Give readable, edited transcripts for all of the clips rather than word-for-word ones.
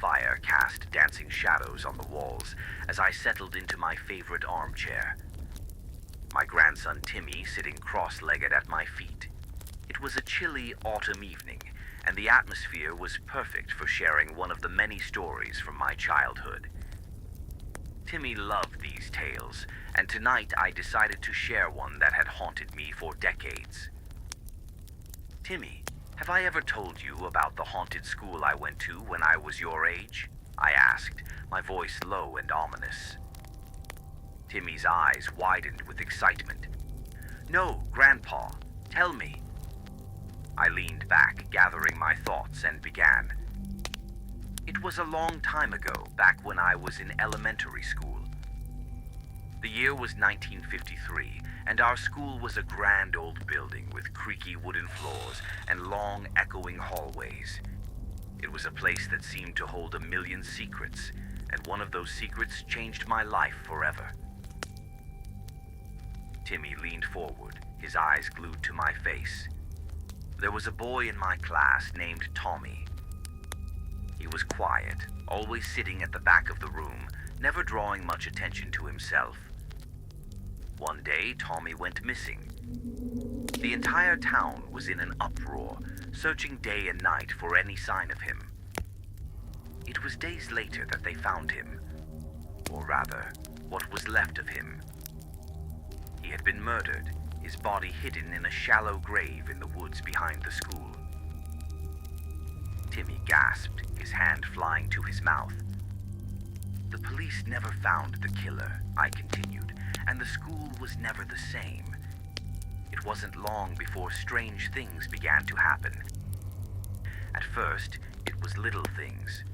fire cast dancing shadows on the walls as I settled into my favorite armchair. My grandson Timmy sitting cross-legged at my feet. It was a chilly autumn evening, and the atmosphere was perfect for sharing one of the many stories from my childhood. Timmy loved these tales, and tonight I decided to share one that had haunted me for decades. Timmy, have I ever told you about the haunted school I went to when I was your age? I asked, my voice low and ominous. Timmy's eyes widened with excitement. No, Grandpa, tell me. I leaned back, gathering my thoughts, and began. It was a long time ago, back when I was in elementary school. The year was 1953, and our school was a grand old building with creaky wooden floors and long, echoing hallways. It was a place that seemed to hold a million secrets, and one of those secrets changed my life forever. Timmy leaned forward, his eyes glued to my face. There was a boy in my class named Tommy. He was quiet, always sitting at the back of the room, never drawing much attention to himself. One day, Tommy went missing. The entire town was in an uproar, searching day and night for any sign of him. It was days later that they found him, or rather, what was left of him. He had been murdered, his body hidden in a shallow grave in the woods behind the school. Timmy gasped, his hand flying to his mouth. The police never found the killer, I continued, and the school was never the same. It wasn't long before strange things began to happen. At first, it was little things.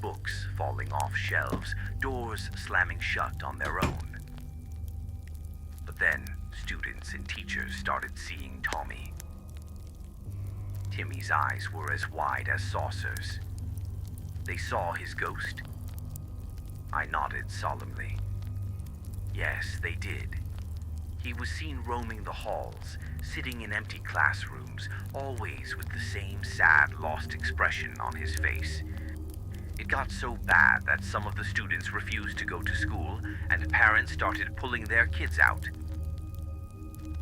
Books falling off shelves, doors slamming shut on their own. But then, students and teachers started seeing Tommy. Timmy's eyes were as wide as saucers. They saw his ghost? I nodded solemnly. Yes, they did. He was seen roaming the halls, sitting in empty classrooms, always with the same sad, lost expression on his face. It got so bad that some of the students refused to go to school, and parents started pulling their kids out.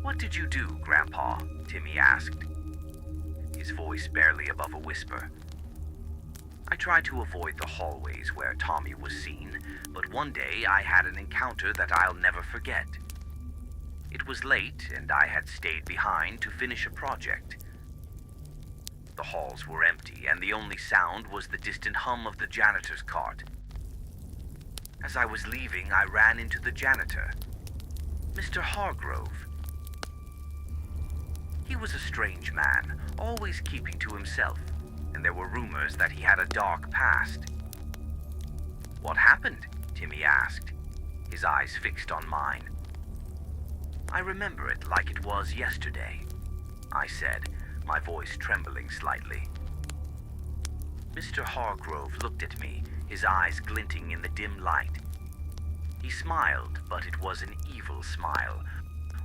What did you do, Grandpa? Timmy asked, his voice barely above a whisper. I tried to avoid the hallways where Tommy was seen, but one day I had an encounter that I'll never forget. It was late, and I had stayed behind to finish a project. The halls were empty, and the only sound was the distant hum of the janitor's cart. As I was leaving, I ran into the janitor, Mr. Hargrove. He was a strange man, always keeping to himself, and there were rumors that he had a dark past. What happened? Timmy asked, his eyes fixed on mine. I remember it like it was yesterday, I said, my voice trembling slightly. Mr. Hargrove looked at me, his eyes glinting in the dim light. He smiled, but it was an evil smile,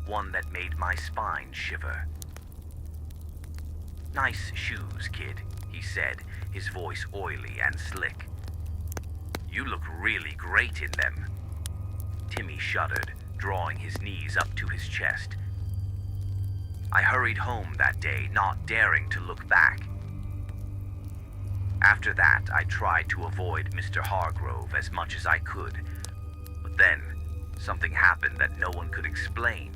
one that made my spine shiver. Nice shoes, kid, he said, his voice oily and slick. You look really great in them. Timmy shuddered, drawing his knees up to his chest. I hurried home that day, not daring to look back. After that, I tried to avoid Mr. Hargrove as much as I could. But then, something happened that no one could explain.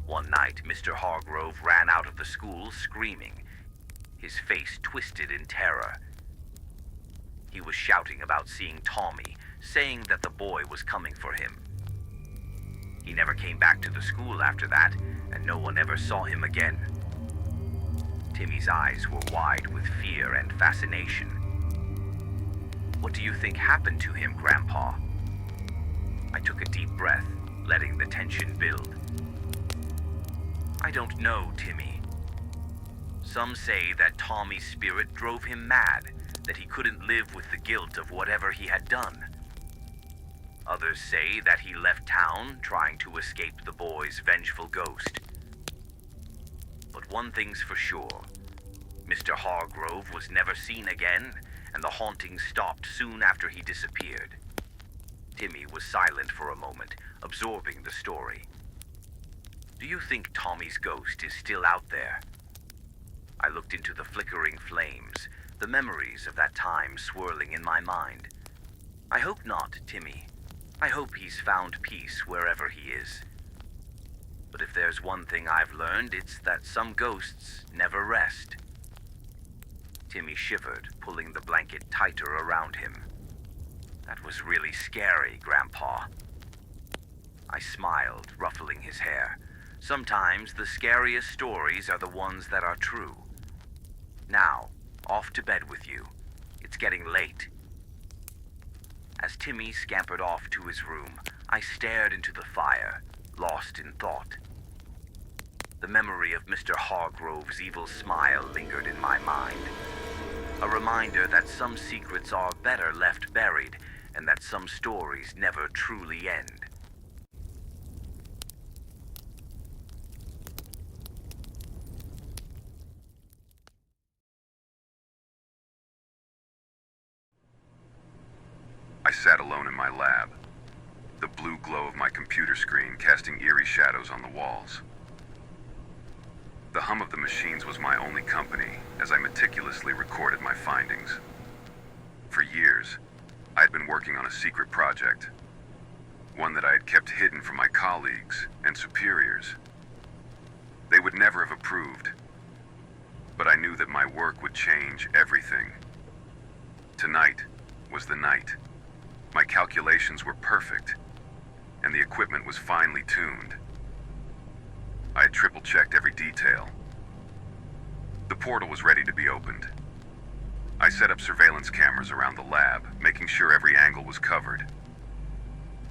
One night, Mr. Hargrove ran out of the school screaming, his face twisted in terror. He was shouting about seeing Tommy, saying that the boy was coming for him. He never came back to the school after that, and no one ever saw him again. Timmy's eyes were wide with fear and fascination. What do you think happened to him, Grandpa? I took a deep breath, letting the tension build. I don't know, Timmy. Some say that Tommy's spirit drove him mad, that he couldn't live with the guilt of whatever he had done. Others say that he left town trying to escape the boy's vengeful ghost. But one thing's for sure, Mr. Hargrove was never seen again, and the haunting stopped soon after he disappeared. Timmy was silent for a moment, absorbing the story. Do you think Tommy's ghost is still out there? I looked into the flickering flames, the memories of that time swirling in my mind. I hope not, Timmy. I hope he's found peace wherever he is. But if there's one thing I've learned, it's that some ghosts never rest. Timmy shivered, pulling the blanket tighter around him. That was really scary, Grandpa. I smiled, ruffling his hair. Sometimes the scariest stories are the ones that are true. Now, off to bed with you. It's getting late. As Timmy scampered off to his room, I stared into the fire, lost in thought. The memory of Mr. Hargrove's evil smile lingered in my mind. A reminder that some secrets are better left buried, and that some stories never truly end. I sat alone in my lab, the blue glow of my computer screen casting eerie shadows on the walls. The hum of the machines was my only company as I meticulously recorded my findings. For years, I'd been working on a secret project, one that I had kept hidden from my colleagues and superiors. They would never have approved, but I knew that my work would change everything. Tonight was the night. My calculations were perfect, and the equipment was finely tuned. I had triple-checked every detail. The portal was ready to be opened. I set up surveillance cameras around the lab, making sure every angle was covered.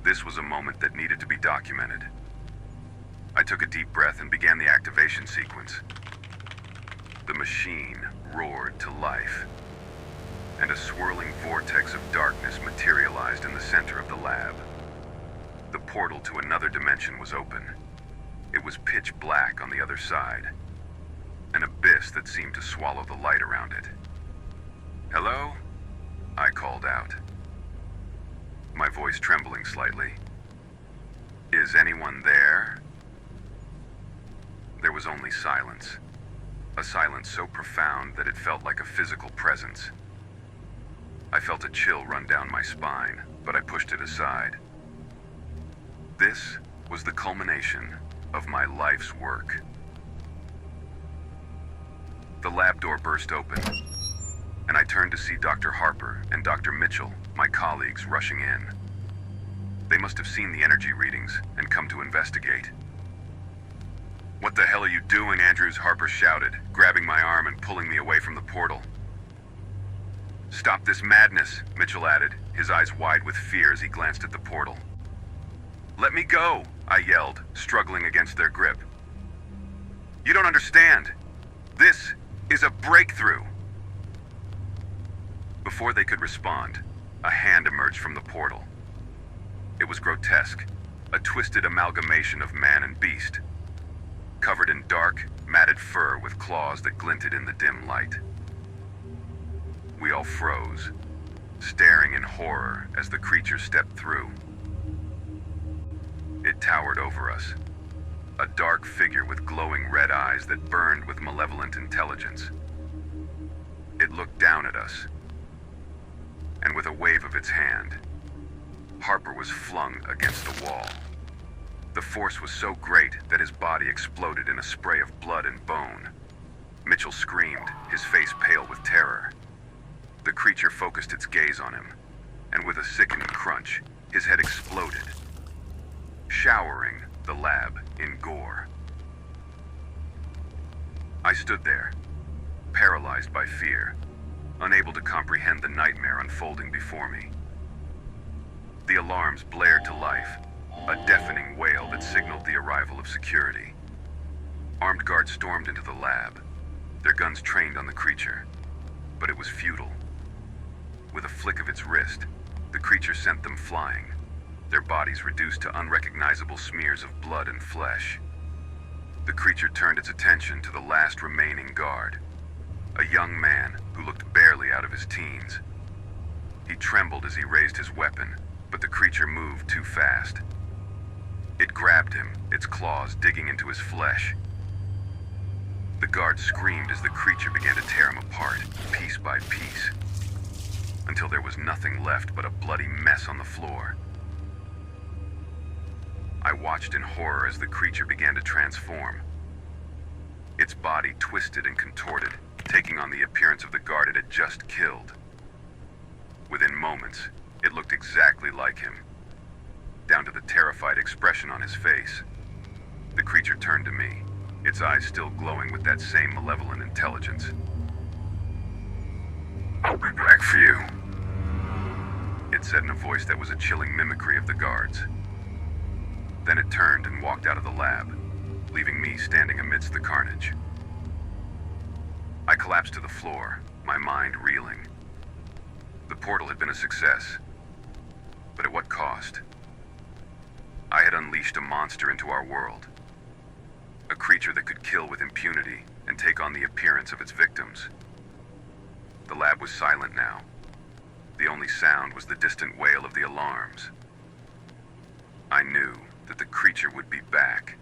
This was a moment that needed to be documented. I took a deep breath and began the activation sequence. The machine roared to life, and a swirling vortex of darkness materialized in the center of the lab. The portal to another dimension was open. It was pitch black on the other side, an abyss that seemed to swallow the light around it. "Hello?" I called out, my voice trembling slightly. "Is anyone there?" There was only silence, a silence so profound that it felt like a physical presence. I felt a chill run down my spine, but I pushed it aside. This was the culmination of my life's work. The lab door burst open, and I turned to see Dr. Harper and Dr. Mitchell, my colleagues, rushing in. They must have seen the energy readings and come to investigate. "What the hell are you doing, Andrews?" Harper shouted, grabbing my arm and pulling me away from the portal. "Stop this madness," Mitchell added, his eyes wide with fear as he glanced at the portal. "Let me go," I yelled, struggling against their grip. "You don't understand. This is a breakthrough." Before they could respond, a hand emerged from the portal. It was grotesque, a twisted amalgamation of man and beast, covered in dark, matted fur with claws that glinted in the dim light. We all froze, staring in horror as the creature stepped through. It towered over us, a dark figure with glowing red eyes that burned with malevolent intelligence. It looked down at us, and with a wave of its hand, Harper was flung against the wall. The force was so great that his body exploded in a spray of blood and bone. Mitchell screamed, his face pale with terror. The creature focused its gaze on him, and with a sickening crunch, his head exploded, showering the lab in gore. I stood there, paralyzed by fear, unable to comprehend the nightmare unfolding before me. The alarms blared to life, a deafening wail that signaled the arrival of security. Armed guards stormed into the lab, their guns trained on the creature, but it was futile. With a flick of its wrist, the creature sent them flying, their bodies reduced to unrecognizable smears of blood and flesh. The creature turned its attention to the last remaining guard, A young man who looked barely out of his teens. He trembled as he raised his weapon, but the creature moved too fast. It grabbed him, its claws digging into his flesh. The guard screamed as the creature began to tear him apart, piece by piece, until there was nothing left but a bloody mess on the floor. I watched in horror as the creature began to transform. Its body twisted and contorted, taking on the appearance of the guard it had just killed. Within moments, it looked exactly like him, down to the terrified expression on his face. The creature turned to me, its eyes still glowing with that same malevolent intelligence. "I'll be back for you," it said in a voice that was a chilling mimicry of the guard's. Then it turned and walked out of the lab, leaving me standing amidst the carnage. I collapsed to the floor, my mind reeling. The portal had been a success, but at what cost? I had unleashed a monster into our world. A creature that could kill with impunity and take on the appearance of its victims. The lab was silent now. The only sound was the distant wail of the alarms. I knew that the creature would be back,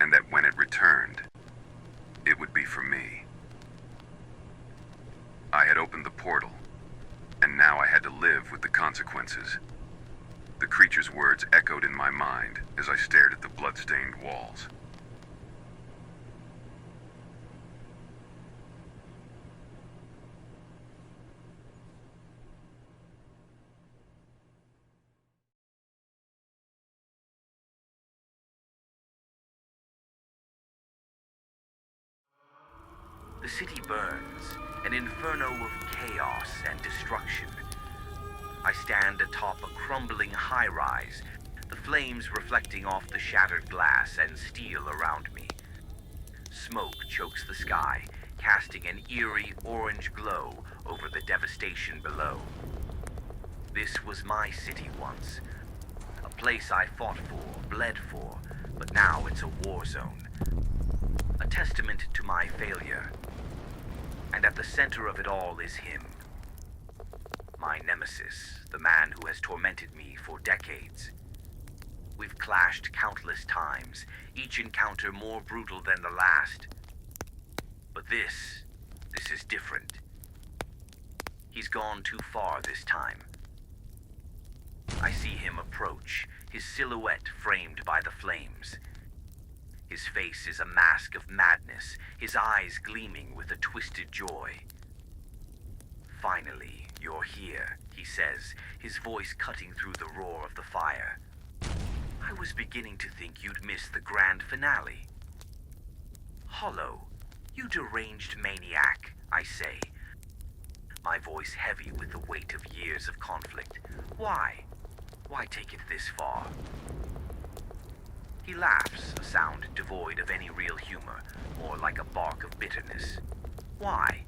and that when it returned, it would be for me. I had opened the portal, and now I had to live with the consequences. The creature's words echoed in my mind as I stared at the blood-stained walls. The city burns, an inferno of chaos and destruction. I stand atop a crumbling high-rise, the flames reflecting off the shattered glass and steel around me. Smoke chokes the sky, casting an eerie orange glow over the devastation below. This was my city once, a place I fought for, bled for, but now it's a war zone. A testament to my failure. And at the center of it all is him. My Nemesis, the man who has tormented me for decades. We've clashed countless times, each encounter more brutal than the last. But this is different. He's gone too far this time. I see him approach, his silhouette framed by the flames. His face is a mask of madness, his eyes gleaming with a twisted joy. "Finally, you're here," he says, his voice cutting through the roar of the fire. "I was beginning to think you'd miss the grand finale." "Hollow, you deranged maniac," I say, my voice heavy with the weight of years of conflict. Why? Why take it this far?" He laughs, a sound devoid of any real humor, more like a bark of bitterness. "Why?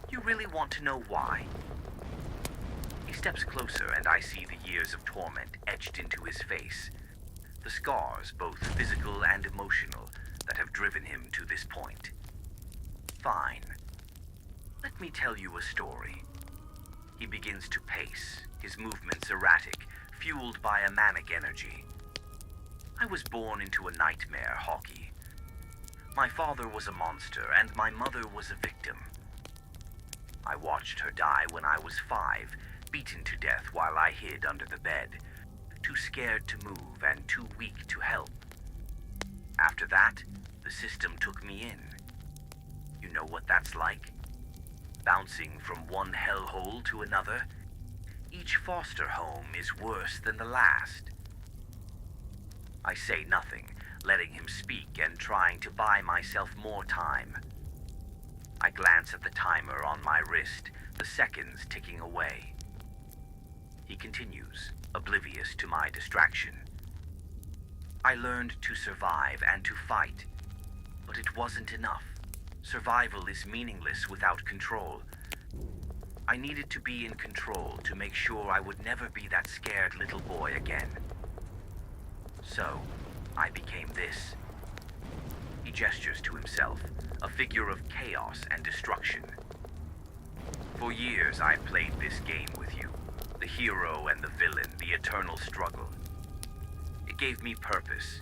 You really want to know why?" He steps closer and I see the years of torment etched into his face. The scars, both physical and emotional, that have driven him to this point. "Fine. Let me tell you a story." He begins to pace, his movements erratic, fueled by a manic energy. "I was born into a nightmare, Hawkeye. My father was a monster, and my mother was a victim. I watched her die when I was 5, beaten to death while I hid under the bed, too scared to move and too weak to help. After that, the system took me in. You know what that's like? Bouncing from one hellhole to another. Each foster home is worse than the last." I say nothing, letting him speak and trying to buy myself more time. I glance at the timer on my wrist, the seconds ticking away. He continues, oblivious to my distraction. "I learned to survive and to fight, but it wasn't enough. Survival is meaningless without control. I needed to be in control to make sure I would never be that scared little boy again. So, I became this." He gestures to himself, a figure of chaos and destruction. For years I played this game with you, the hero and the villain, the eternal struggle. It gave me purpose,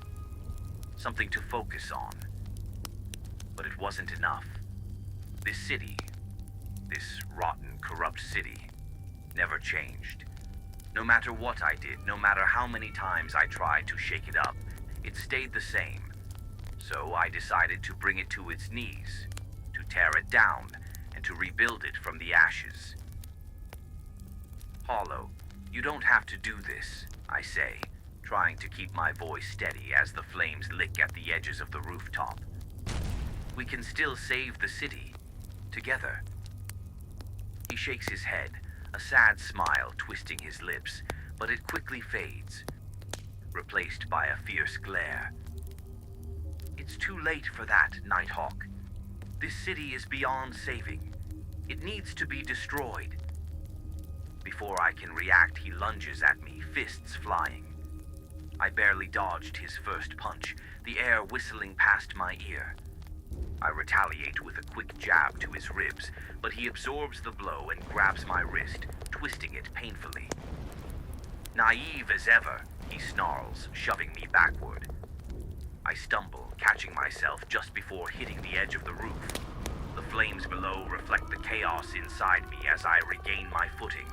something to focus on. But it wasn't enough. This city, this rotten, corrupt city, never changed. No matter what I did, no matter how many times I tried to shake it up, it stayed the same. So I decided to bring it to its knees, to tear it down, and to rebuild it from the ashes. Hollow, you don't have to do this, I say, trying to keep my voice steady as the flames lick at the edges of the rooftop. We can still save the city, together. He shakes his head, a sad smile twisting his lips, but it quickly fades, replaced by a fierce glare. It's too late for that, Nighthawk. This city is beyond saving. It needs to be destroyed. Before I can react, he lunges at me, fists flying. I barely dodged his first punch, the air whistling past my ear. I retaliate with a quick jab to his ribs, but he absorbs the blow and grabs my wrist, twisting it painfully. Naive as ever, he snarls, shoving me backward. I stumble, catching myself just before hitting the edge of the roof. The flames below reflect the chaos inside me as I regain my footing.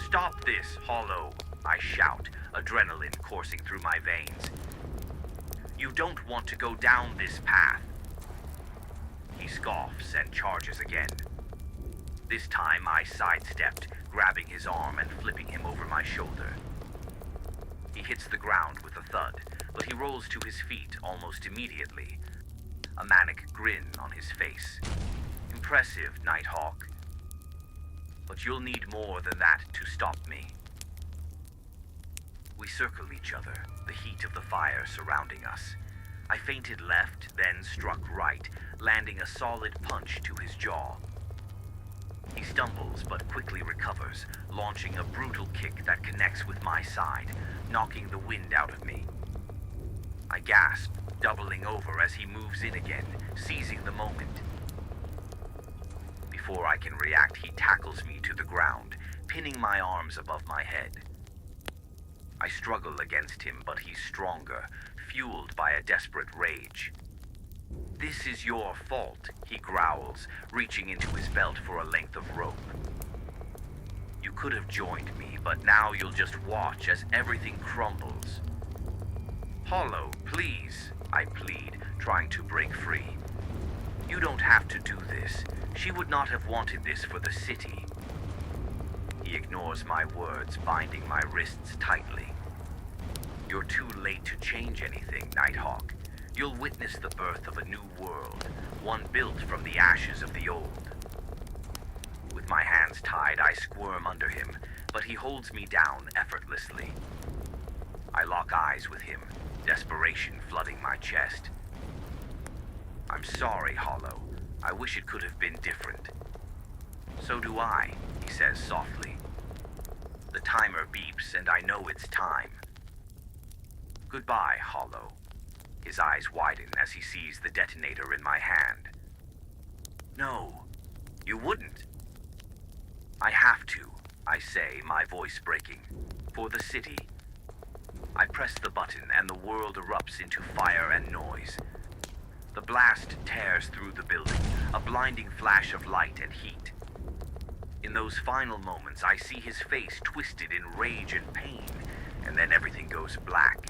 Stop this, Hollow, I shout, adrenaline coursing through my veins. You don't want to go down this path. He scoffs and charges again. This time I sidestepped, grabbing his arm and flipping him over my shoulder. He hits the ground with a thud, but he rolls to his feet almost immediately, a manic grin on his face. Impressive, Nighthawk. But you'll need more than that to stop me. We circle each other, the heat of the fire surrounding us. I feinted left, then struck right, landing a solid punch to his jaw. He stumbles but quickly recovers, launching a brutal kick that connects with my side, knocking the wind out of me. I gasp, doubling over as he moves in again, seizing the moment. Before I can react, he tackles me to the ground, pinning my arms above my head. I struggle against him, but he's stronger, fueled by a desperate rage. This is your fault, he growls, reaching into his belt for a length of rope. You could have joined me, but now you'll just watch as everything crumbles. Hollow, please, I plead, trying to break free. You don't have to do this. She would not have wanted this for the city. He ignores my words, binding my wrists tightly. You're too late to change anything, Nighthawk. You'll witness the birth of a new world, one built from the ashes of the old. With my hands tied, I squirm under him, but he holds me down effortlessly. I lock eyes with him, desperation flooding my chest. I'm sorry, Hollow. I wish it could have been different. So do I, he says softly. The timer beeps and I know it's time. Goodbye, Hollow. His eyes widen as he sees the detonator in my hand. No, you wouldn't. I have to, I say, my voice breaking. For the city. I press the button and the world erupts into fire and noise. The blast tears through the building, a blinding flash of light and heat. In those final moments, I see his face twisted in rage and pain, and then everything goes black.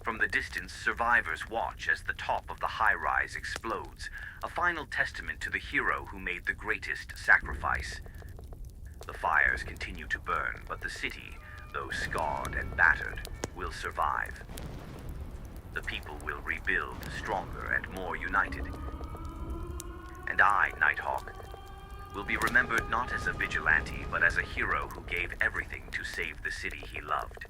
From the distance, survivors watch as the top of the high-rise explodes, a final testament to the hero who made the greatest sacrifice. The fires continue to burn, but the city, though scarred and battered, will survive. The people will rebuild stronger and more united. And I, Nighthawk, will be remembered not as a vigilante, but as a hero who gave everything to save the city he loved.